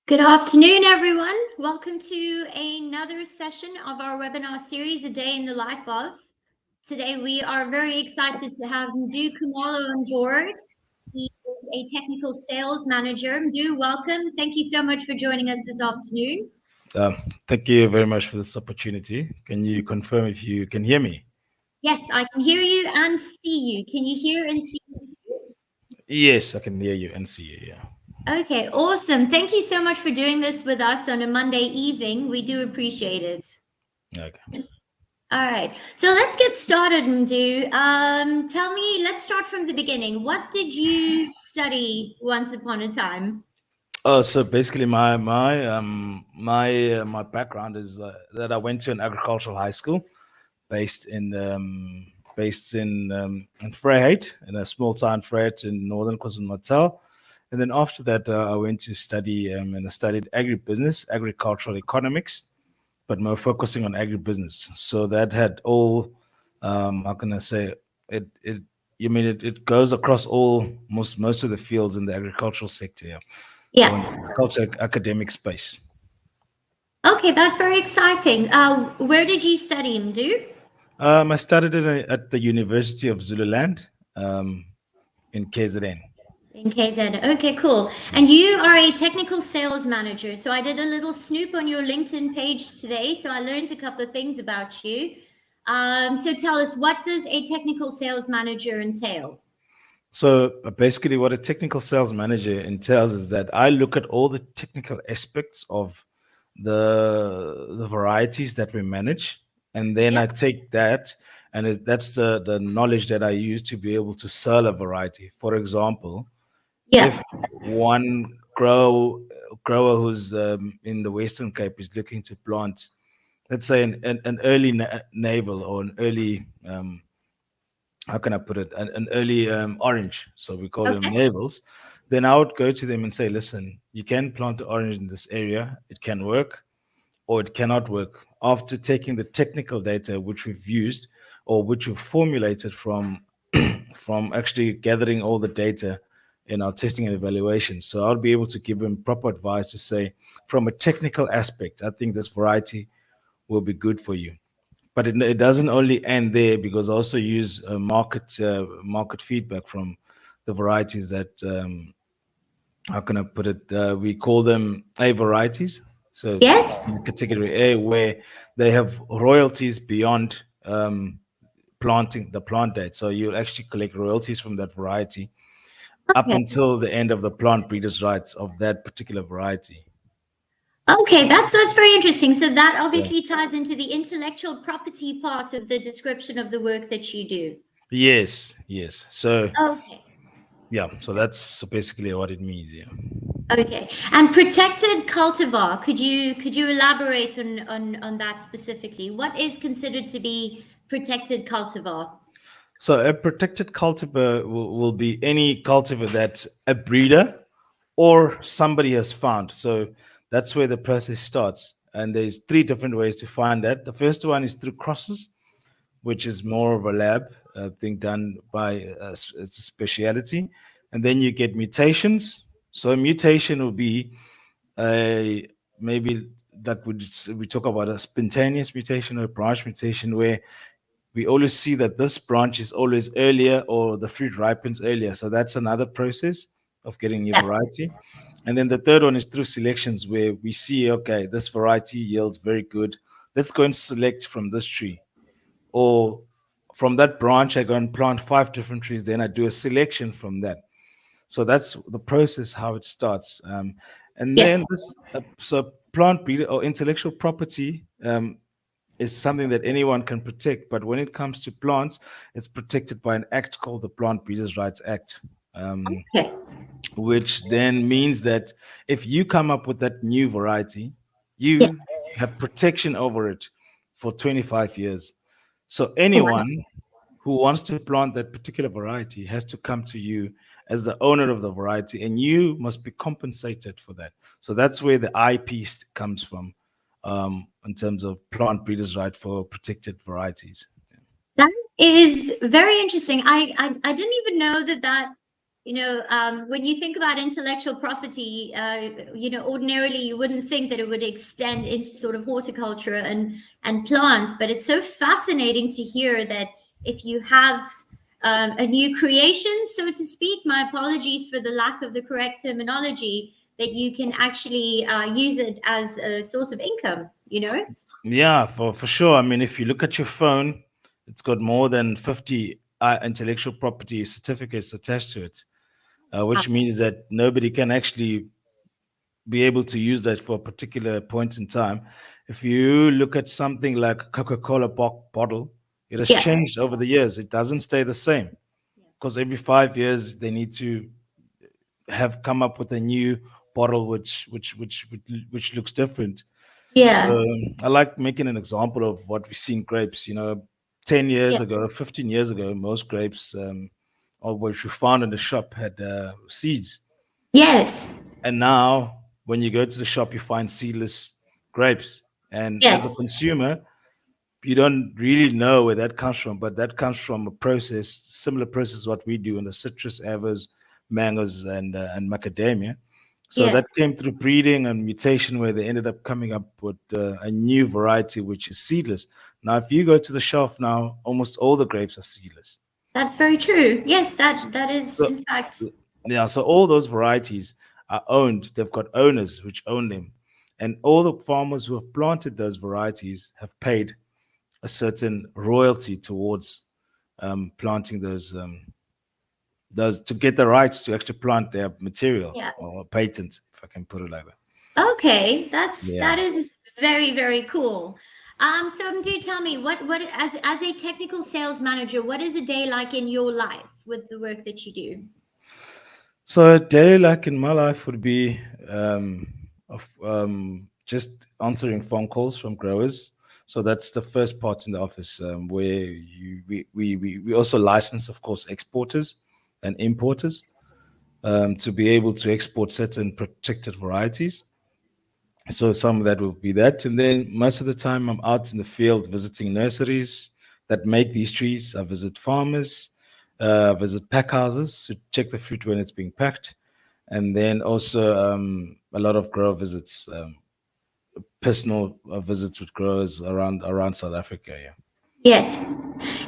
Good afternoon, everyone. Welcome to another session of our webinar series, A Day in the Life of. Today, we are very excited to have Mdu Khumalo on board. He is a technical sales manager. Mdu, welcome. Thank you so much for joining us this afternoon. Thank you very much for this opportunity. Can you confirm if you can hear me? Yes, I can hear you and see you. Can you hear and see me too? Yes, I can hear you and see you. Yeah. Okay, awesome. Thank you so much for doing this with us on a Monday evening. We do appreciate it. Okay. All right, so let's get started, Mdu. Tell me, let's start from the beginning. What did you study once upon a time? So basically, my background is that I went to an agricultural high school based in Vryheid, in a small town Vryheid in northern KwaZulu-Natal. And then after that, I went to study and I studied agribusiness, agricultural economics, but more focusing on agribusiness. So that had all, how can I say, it it goes across all most of the fields in the agricultural sector, yeah, or in the Yeah. agriculture academic space. Okay, that's very exciting. Where did you study, Mdu? I started at the University of Zululand in KZN. In KZ. Okay, cool. And you are a technical sales manager. So I did a little snoop on your LinkedIn page today. So I learned a couple of things about you. So tell us, what does a technical sales manager entail? So basically, what a technical sales manager entails is that I look at all the technical aspects of the varieties that we manage, and then Yeah. I take that, and that's the knowledge that I use to be able to sell a variety. For example, Yeah. if one grower who's in the Western Cape is looking to plant, let's say an early navel or an early how can I put it, an early orange. So we call them Okay. navels. Then I would go to them and say, listen, you can plant the orange in this area. It can work or it cannot work. After taking the technical data which we've used or which we've formulated from from actually gathering all the data in our testing and evaluation. So I'll be able to give them proper advice to say, from a technical aspect, I think this variety will be good for you. But it doesn't only end there because I also use market feedback from the varieties that how can I put it? We call them A varieties. So Yes. in category A, where they have royalties beyond planting the plant date. So you'll actually collect royalties from that variety up Okay. until the end of the plant breeders' rights of that particular variety. Okay, that's very interesting. So that Yeah. obviously ties into the intellectual property part of the description of the work that you do. Yes, yes. So Okay. yeah, so that's basically what it means. Yeah. Okay. And protected cultivar, could you elaborate on that specifically? What is considered to be protected cultivar? So a protected cultivar will be any cultivar that a breeder or somebody has found. So that's where the process starts. And there's three different ways to find that. The first one is through crosses, which is more of a lab thing done by it's a speciality. And then you get mutations. So a mutation will be a maybe like we talk about a spontaneous mutation or a branch mutation where we always see that this branch is always earlier or the fruit ripens earlier. So that's another process of getting new Yeah. variety. And then the third one is through selections where we see, okay, this variety yields very good. Let's go and select from this tree. Or from that branch, I go and plant five different trees. Then I do a selection from that. So that's the process how it starts. And Yeah. then this, so plant breeder or intellectual property is something that anyone can protect. But when it comes to plants, it's protected by an act called the Plant Breeders' Rights Act, Okay. which then means that if you come up with that new variety, Yeah. you have protection over it for 25 years. So Yeah. anyone who wants to plant that particular variety has to come to you as the owner of the variety, and you must be compensated for that. So that's where the IP comes from in terms of plant breeders' right for protected varieties. That is very interesting. I didn't even know that When you think about intellectual property, ordinarily you wouldn't think that it would extend into sort of horticulture and plants, but it's so fascinating to hear that if you have a new creation, so to speak, my apologies for the lack of the correct terminology, that you can actually use it as a source of income, Yeah, for sure. I mean, if you look at your phone, it's got more than 50 intellectual property certificates attached to it, which means that nobody can actually be able to use that for a particular point in time. If you look at something like a Coca-Cola bottle, it has Yeah, changed over the years. It doesn't stay the same because every 5 years they need to have come up with a new bottle which looks different. So yeah, I like making an example of what we see in grapes. 10 years yeah, ago, 15 years ago, most grapes, or which we found in the shop, had seeds. yes, And now, when you go to the shop, you find seedless grapes. And as a yes, consumer, you don't really know where that comes from, but that comes from a process, similar process what we do in the citrus, avos, mangoes, and macadamia. So yeah. that came through breeding and mutation, where they ended up coming up with a new variety which is seedless. Now, if you go to the shelf now, almost all the grapes are seedless. That's very true. Yes, that is So in fact. yeah, so all those varieties are owned. They've got owners which own them, and all the farmers who have planted those varieties have paid a certain royalty towards planting those to get the rights to actually plant their material Yeah. or patent, if I can put it like that. Okay, Yeah. that is very, very cool. So do tell me what as a technical sales manager, what is a day like in your life with the work that you do? So a day like in my life would be just answering phone calls from growers. So that's the first part in the office, where we also license, of course, exporters and importers, to be able to export certain protected varieties. So some of that will be that. And then most of the time I'm out in the field visiting nurseries that make these trees. I visit farmers, visit pack houses to check the fruit when it's being packed. And then also a lot of grower visits, personal visits with growers around South Africa. Yeah. Yes.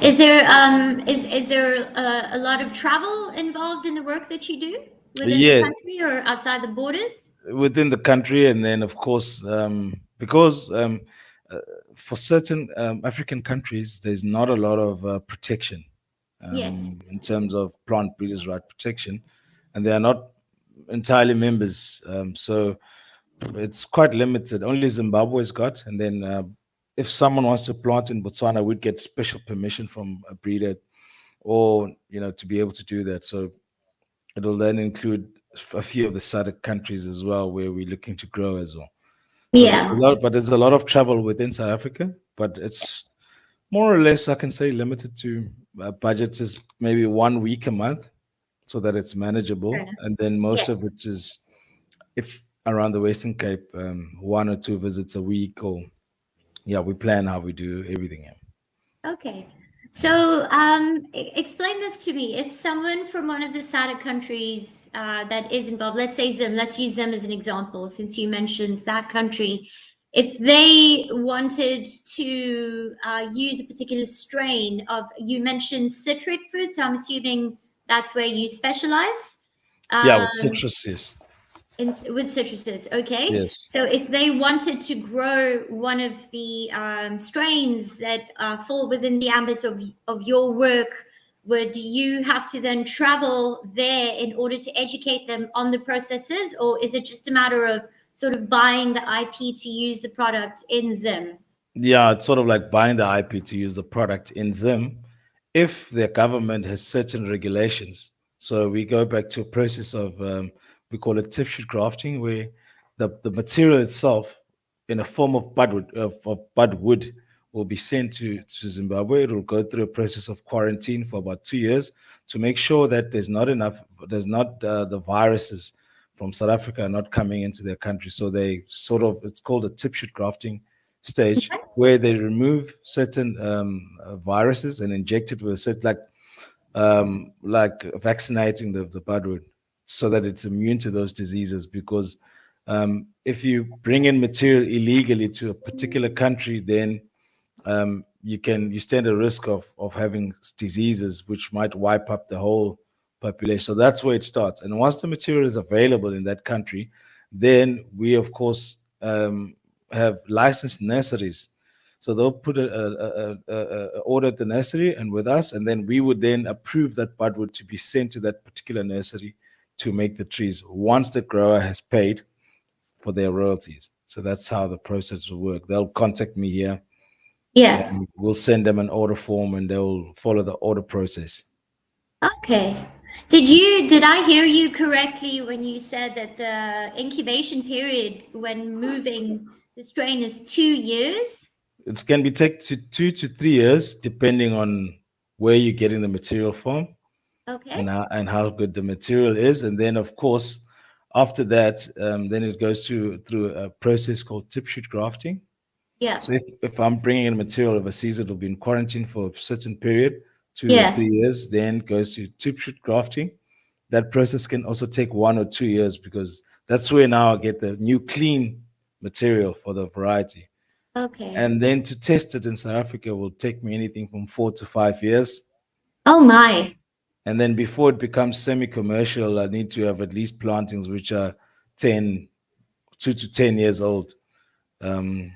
Yeah. Is there a lot of travel involved in the work that you do within the Yeah, country or outside the borders? within the country, and then of course, because uh, for certain African countries, there's not a lot of protection Yes. in terms of plant breeders' right protection, and they are not entirely members. So it's quite limited. Only Zimbabwe's got, and then if someone wants to plant in Botswana, we'd get special permission from a breeder, or to be able to do that. So it'll then include a few of the SADC countries as well, where we're looking to grow as well. So there's a Yeah. lot, but there's a lot of travel within South Africa, but it's more or less, I can say, limited to budgets is maybe 1 week a month, so that it's Fair manageable. enough. And then Yeah. most of it is, if around the Western Cape, 1 or 2 visits a week, or yeah, we plan how we do everything. Yeah. Okay. So, explain this to me. If someone from one of the SADC countries that is involved, let's say Zim, let's use Zim as an example, since you mentioned that country, if they wanted to use a particular strain of, you mentioned citric fruits, so I'm assuming that's where you specialize. Yeah, with Um, citrus, yes. with citruses, okay. Yes. So if they wanted to grow one of the strains that fall within the ambit of your work, would you have to then travel there in order to educate them on the processes, or is it just a matter of sort of buying the IP to use the product in Zim? Yeah, it's sort of like buying the IP to use the product in Zim if the government has certain regulations. So we go back to a process of, we call it tip sheet grafting, where the material itself, in a form of bud wood, will be sent to Zimbabwe. It will go through a process of quarantine for about 2 years to make sure that there's not the viruses from South Africa are not coming into their country. So they sort of, it's called a tip sheet grafting stage, where they remove certain viruses and inject it with a certain, like like vaccinating the budwood so that it's immune to those diseases. Because if you bring in material illegally to a particular country, then you stand a risk of having diseases which might wipe up the whole population. So that's where it starts. And once the material is available in that country, then we of course have licensed nurseries. So they'll put a order at the nursery and with us, and then we would then approve that budwood to be sent to that particular nursery to make the trees once the grower has paid for their royalties. So that's how the process will work. They'll contact me here, Yeah. and we'll send them an order form and they'll follow the order process. Okay. Did I hear you correctly when you said that the incubation period when moving the strain is 2 years? It can be take to 2 to 3 years depending on where you're getting the material from Okay. and how good the material is. And then of course, after that, then it goes through a process called tip shoot grafting. Yeah. So if I'm bringing in material overseas, it'll be in quarantine for a certain period, two to Yeah. 3 years, then goes to tip shoot grafting. That process can also take 1 or 2 years because that's where now I get the new clean material for the variety. Okay. And then to test it in South Africa will take me anything from 4 to 5 years. Oh my. And then before it becomes semi-commercial, I need to have at least plantings which are 10, 2 to 10 years old. Um,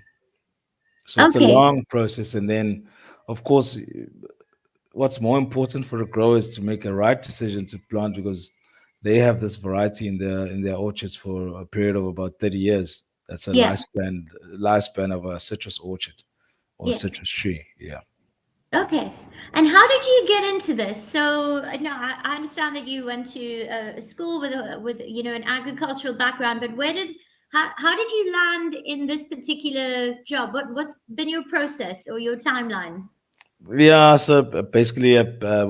so it's a Okay. long process. And then, of course, what's more important for a grower is to make a right decision to plant because they have this variety in their orchards for a period of about 30 years. That's a Yeah. lifespan of a citrus orchard or a Yes. citrus tree. Yeah. Okay. And how did you get into this? So, no, I understand that you went to a school with an agricultural background, but how did you land in this particular job? What's been your process or your timeline? Yeah, so basically,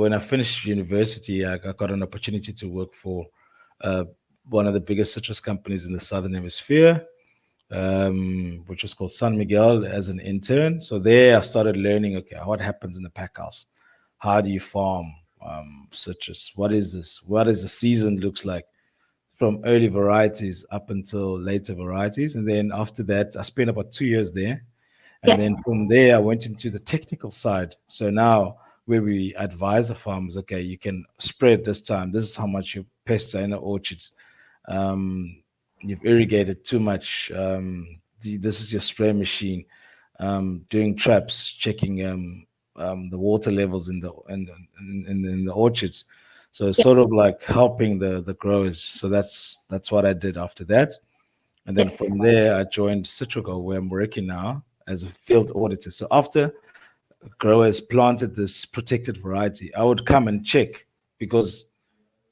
when I finished university, I got an opportunity to work for uh, one of the biggest citrus companies in the Southern Hemisphere, which was called San Miguel, as an intern. So there I started learning, okay, what happens in the pack house? How do you farm citrus? What is this? What does the season looks like from early varieties up until later varieties? And then after that, I spent about 2 years there. And Yeah. then from there, I went into the technical side. So now, where we advise the farmers, okay, you can spread this time. This is how much your pests are in the orchards. Um, you've irrigated too much. This is your spray machine. Doing traps, checking the water levels in the orchards. So it's Yeah. sort of like helping the growers. So that's what I did after that. And then Yeah. from there, I joined Citrical, where I'm working now as a field auditor. So after growers planted this protected variety, I would come and check because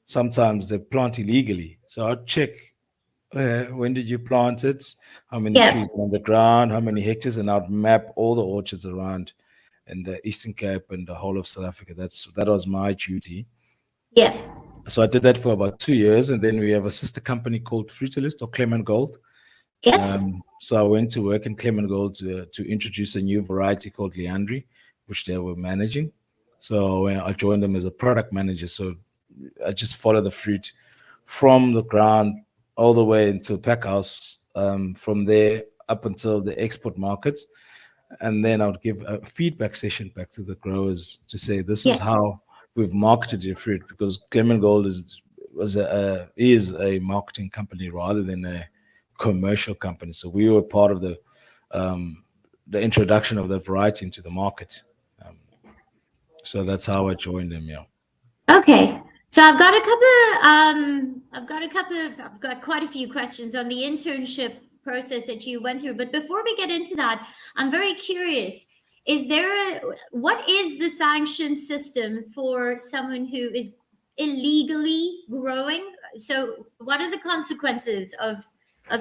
sometimes they plant illegally. So I'd check when did you plant it, how many Yeah. trees are on the ground, how many hectares, and I'd map all the orchards around in the Eastern Cape and the whole of South Africa. That was my duty. Yeah. So I did that for about 2 years, and then we have a sister company called Fruitalist or Clement Gold. Yes. So I went to work in Clement Gold to introduce a new variety called Leandri, which they were managing. So when I joined them as a product manager, so I just follow the fruit from the ground all the way into pack house, from there up until the export markets, and then I would give a feedback session back to the growers to say this is Yeah. how we've marketed your fruit because Clement Gold is a marketing company rather than a commercial company. So we were part of um, the introduction of that variety into the market. Um, so that's how I joined them. Yeah. Okay. So I've got quite a few questions on the internship process that you went through. But before we get into that, I'm very curious. What is the sanction system for someone who is illegally growing? So what are the consequences of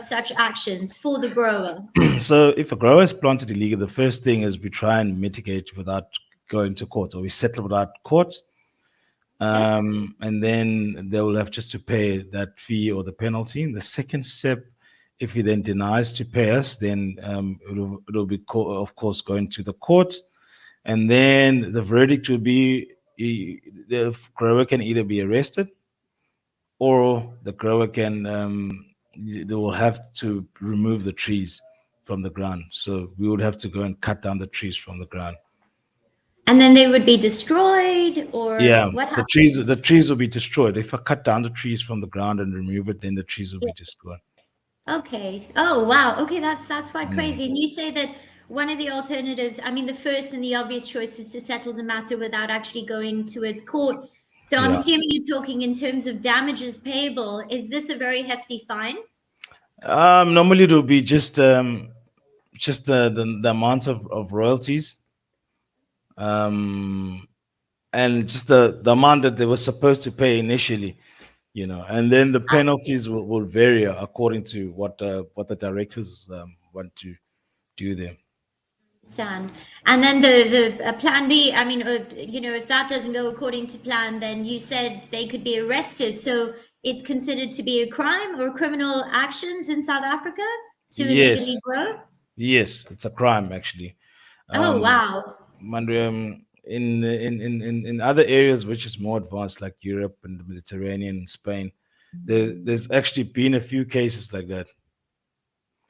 such actions for the grower? So if a grower is planted illegal, the first thing is we try and mitigate without going to court, or we settle without court. Yeah. And then they will have just to pay that fee or the penalty. And the second step, if he then denies to pay us, then it'll be, of course, going to the court. And then the verdict will be the grower can either be arrested or the grower can they will have to remove the trees from the ground. So we would have to go and cut down the trees from the ground. And then they would be destroyed, or Yeah, what the happens? trees will be destroyed. If I cut down the trees from the ground and remove it, then the trees will Yeah. be destroyed. Okay. Oh, wow. Okay, that's quite Mm, crazy. And you say that one of the alternatives, I mean, the first and the obvious choice is to settle the matter without actually going towards court. So I'm yeah. assuming you're talking in terms of damages payable. Is this a very hefty fine? Normally it will be just the amount of royalties, um, and just the amount that they were supposed to pay initially, and then the I see. penalties will vary according to what the directors want to do there. Understand. And then the plan B, I mean, if that doesn't go according to plan, then you said they could be arrested. So it's considered to be a crime or criminal actions in South Africa to illegally Yes, grow? yes, it's a crime actually. Oh, Um, wow. in other areas which is more advanced, like Europe and the Mediterranean and Spain, there's actually been a few cases like that.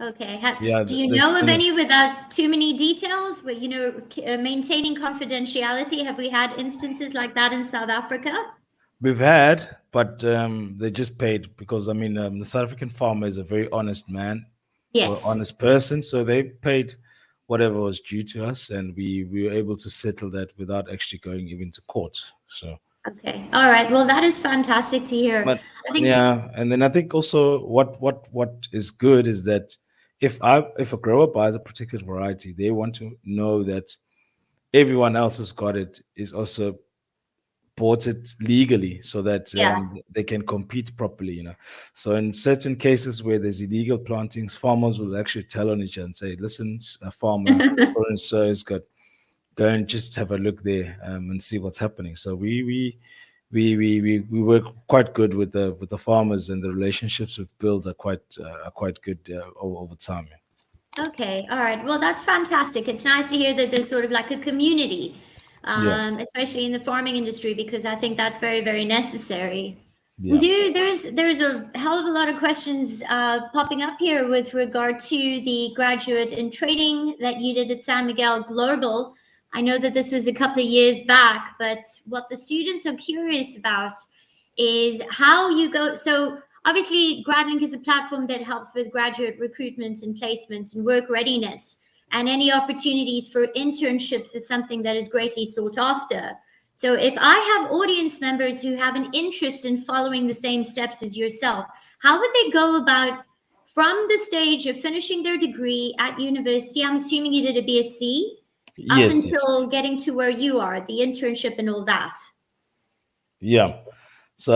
Okay. Yeah, Do you there's know of been any without too many details? But, maintaining confidentiality. Have we had instances like that in South Africa? we've had, but they just paid because I mean the South African farmer is a very honest man or Yes. honest person, so they paid whatever was due to us, and we were able to settle that without actually going even to court. So. Okay. All right. Well, that is fantastic to hear. But I think, yeah, and then I think also what is good is that if a grower buys a particular variety, they want to know that everyone else who's got it is also bought it legally, so that yeah. they can compete properly. So in certain cases where there's illegal plantings, farmers will actually tell on each other and say, "Listen, a farmer so and so has got, go and just have a look there and see what's happening." So we work quite good with the farmers, and the relationships we've built are quite good over time. Okay, all right. Well, that's fantastic. It's nice to hear that there's sort of like a community, Yeah, especially in the farming industry, because I think that's very, very necessary. yeah, There's a hell of a lot of questions popping up here with regard to the graduate in training that you did at San Miguel Global. I know that this was a couple of years back, but what the students are curious about is how you go. So obviously, Gradlinc is a platform that helps with graduate recruitment and placement and work readiness. And any opportunities for internships is something that is greatly sought after. So if I have audience members who have an interest in following the same steps as yourself, how would they go about from the stage of finishing their degree at university? I'm assuming you did a BSc up yes, yes, until getting to where you are, the internship and all that. yeah. So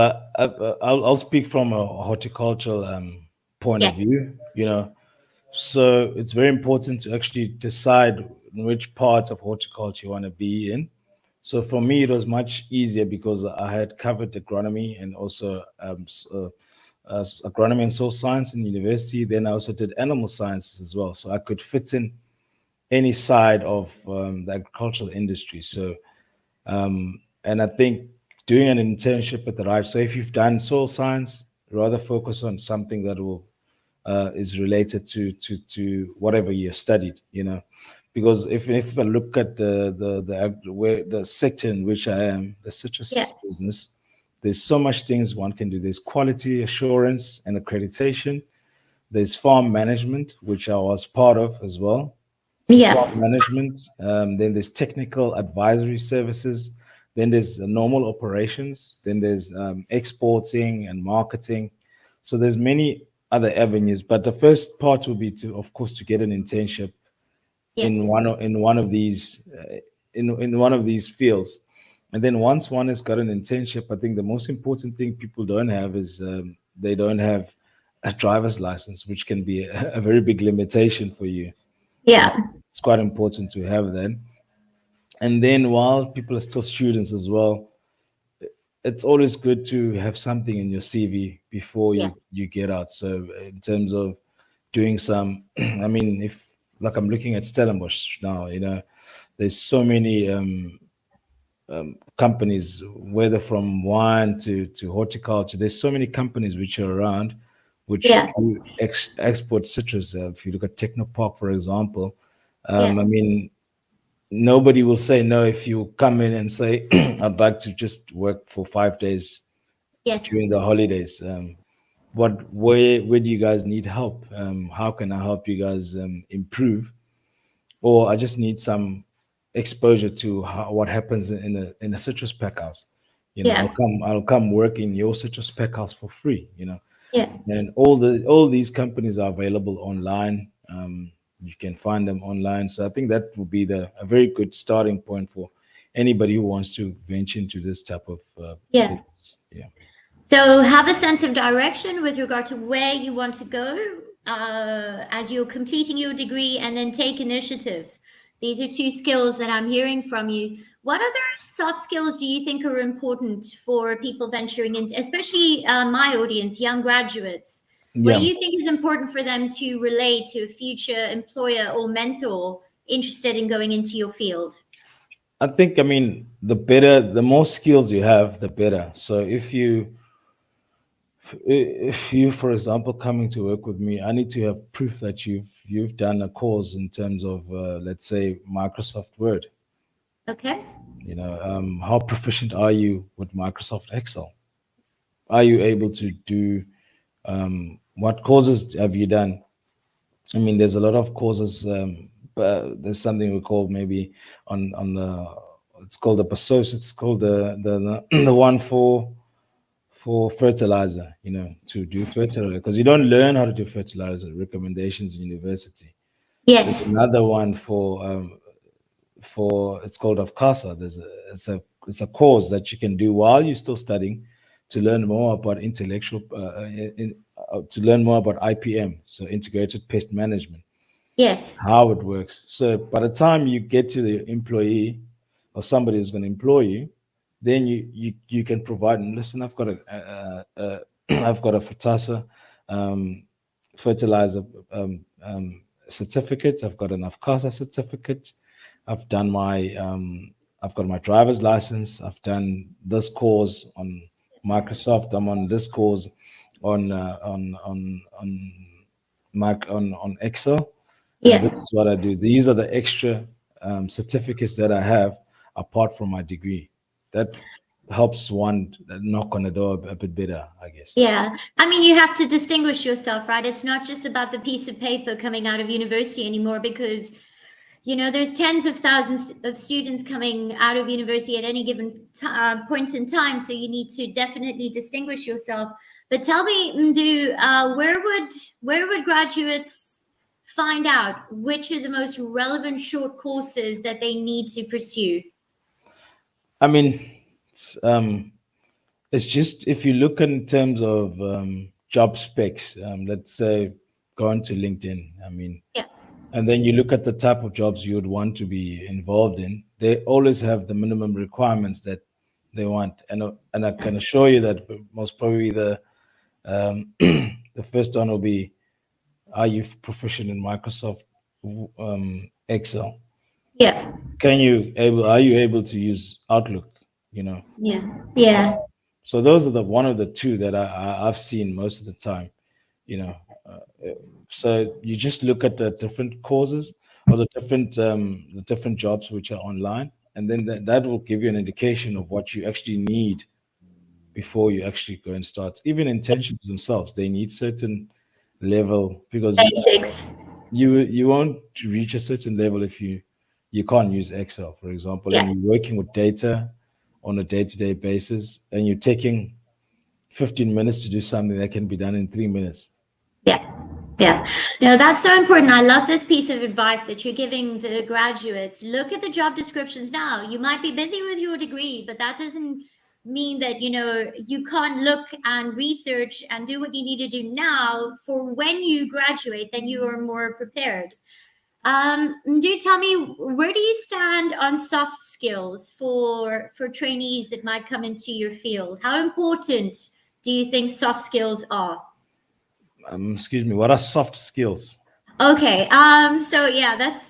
I'll speak from a horticultural point of Yes. view. So it's very important to actually decide in which part of horticulture you want to be in. So for me, it was much easier because I had covered agronomy and also agronomy and soil science in university. Then I also did animal sciences as well, so I could fit in any side of the agricultural industry. So and I think doing an internship at the right. So if you've done soil science, rather focus on something that will is related to whatever you studied. Because if I look at where the sector in which I am, the Yeah. citrus business, there's so much things one can do. There's quality assurance and accreditation. There's farm management, which I was part of as well. So farm Yeah. management. Then there's technical advisory services. Then there's normal operations. Then there's exporting and marketing. So there's many other avenues, but the first part will be to, of course, to get an internship Yeah. in one of these in one of these fields. And then once one has got an internship, I think the most important thing people don't have is they don't have a driver's license, which can be a very big limitation for you. You know, Yeah. it's quite important to have that. And then while people are still students as well, it's always good to have something in your CV before Yeah. you get out. So in terms of doing some, I mean, if like I'm looking at Stellenbosch now, there's so many. companies, whether from wine to horticulture. There's so many companies which are around, which Yeah. do export citrus. If you look at Technopark, for example, Yeah. I mean, nobody will say no if you come in and say, "I'd like to just work for 5 days Yes. during the holidays." Where do you guys need help? How can I help you guys improve? Or I just need some exposure to what happens in a citrus pack house. Yeah. I'll come work in your citrus pack house for free. Yeah. And all these companies are available online. You can find them online. So I think that will be a very good starting point for anybody who wants to venture into this type of Yeah. business. Yeah. So have a sense of direction with regard to where you want to go as you're completing your degree, and then take initiative. These are two skills that I'm hearing from you. What other soft skills do you think are important for people venturing into, especially my audience, young graduates? What do Yeah. you think is important for them to relate to a future employer or mentor interested in going into your field? I mean, the more skills you have, the better. So if you, for example, coming to work with me, I need to have proof that you've done a course in terms of, let's say, Microsoft Word. Okay. How proficient are you with Microsoft Excel? Are you able to do what courses have you done? I mean, there's a lot of courses. But there's something we call maybe on the it's called the PASOS. It's called the one for fertilizer. To do fertilizer, because you don't learn how to do fertilizer recommendations in university. There's Yes. another one for it's called of CASA. It's a course that you can do while you're still studying to learn more about to learn more about IPM, so integrated pest management, Yes. how it works. So by the time you get to the employee or somebody who's going to employ you, then you can provide. And listen, I've got I've got a FATASA um, fertilizer certificate. I've got an AFCASA certificate. I've done my I've got my driver's license. I've done this course on Microsoft. I'm on this course on on Excel, and Yeah. this is what I do. These are the extra certificates that I have apart from my degree. That helps one knock on the door a bit better, I guess. Yeah. I mean, you have to distinguish yourself, right? It's not just about the piece of paper coming out of university anymore, because, there's tens of thousands of students coming out of university at any given point in time. So you need to definitely distinguish yourself. But tell me, Mdu, where would graduates find out which are the most relevant short courses that they need to pursue? I mean, it's, um, it's just if you look in terms of job specs, let's say go onto LinkedIn. I mean, Yeah. and then you look at the type of jobs you would want to be involved in. They always have the minimum requirements that they want, and I can assure you that most probably the first one will be: are you proficient in Microsoft Excel? Yeah. Are you able to use Outlook? You know, Yeah. Yeah. so those are the one of the two that I've seen most of the time. You know, so you just look at the different causes or the different jobs which are online, and then that will give you an indication of what you actually need before you actually go and start. Even intentions themselves, they need certain level, because Basics. you won't reach a certain level if you can't use Excel, for example, and Yeah. you're working with data on a day-to-day basis, and you're taking 15 minutes to do something that can be done in 3 minutes. Yeah. Yeah. No, that's so important. I love this piece of advice that you're giving the graduates. Look at the job descriptions now. You might be busy with your degree, but that doesn't mean that, you can't look and research and do what you need to do now for when you graduate, then you are more prepared. Do tell me, where do you stand on soft skills for trainees that might come into your field? How important do you think soft skills are? Excuse me, what are soft skills? Okay. So yeah, that's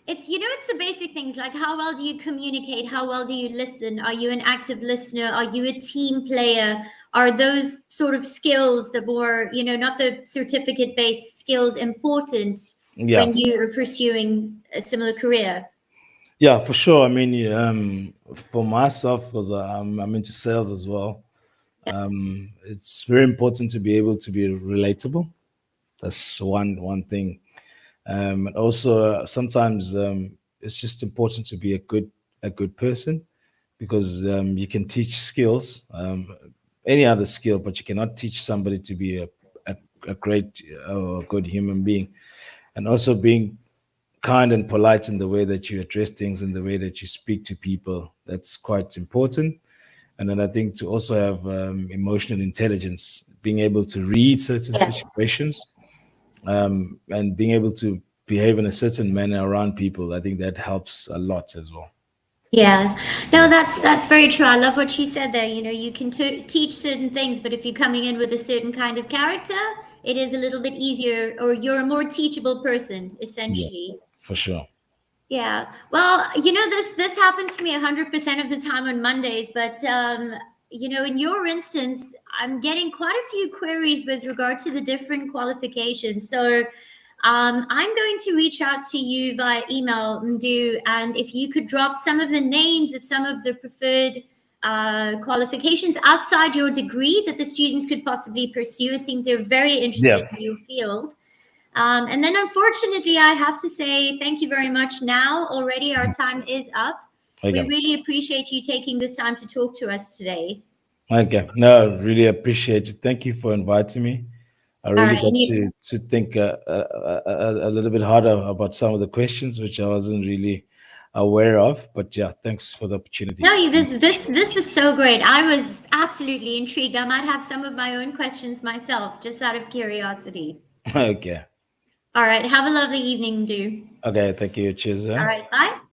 It's the basic things like how well do you communicate? How well do you listen? Are you an active listener? Are you a team player? Are those sort of skills, the more, not the certificate based skills, important Yeah, when you are pursuing a similar career? yeah, for sure. I mean, for myself, because I'm into sales as well, it's very important to be able to be relatable. That's one thing. And also, sometimes it's just important to be a good person, because you can teach skills, any other skill, but you cannot teach somebody to be a, a great or good human being. And also being kind and polite in the way that you address things and the way that you speak to people. That's quite important. And then I think to also have emotional intelligence, being able to read certain Yeah. situations, and being able to behave in a certain manner around people. I think that helps a lot as well. Yeah, no, Yeah. that's very true. I love what she said there. You can teach certain things, but if you're coming in with a certain kind of character, it is a little bit easier, or you're a more teachable person, Yeah, essentially. for sure. Yeah. Well, this happens to me 100% of the time on Mondays, but in your instance, I'm getting quite a few queries with regard to the different qualifications. So, I'm going to reach out to you via email, Mdu, and if you could drop some of the names of some of the preferred qualifications outside your degree that the students could possibly pursue. It seems they're very interested Yeah. in your field. And then, unfortunately, I have to say thank you very much now. Already, our time is up. We Okay. really appreciate you taking this time to talk to us today. Okay. No, really appreciate it. Thank you for inviting me. I All really right. got to think a little bit harder about some of the questions which I wasn't really aware of. But yeah, thanks for the opportunity. No, this was so great. I was absolutely intrigued. I might have some of my own questions myself, just out of curiosity. Okay. All right. Have a lovely evening, do. Okay. Thank you. Cheers. All Eh? right. Bye.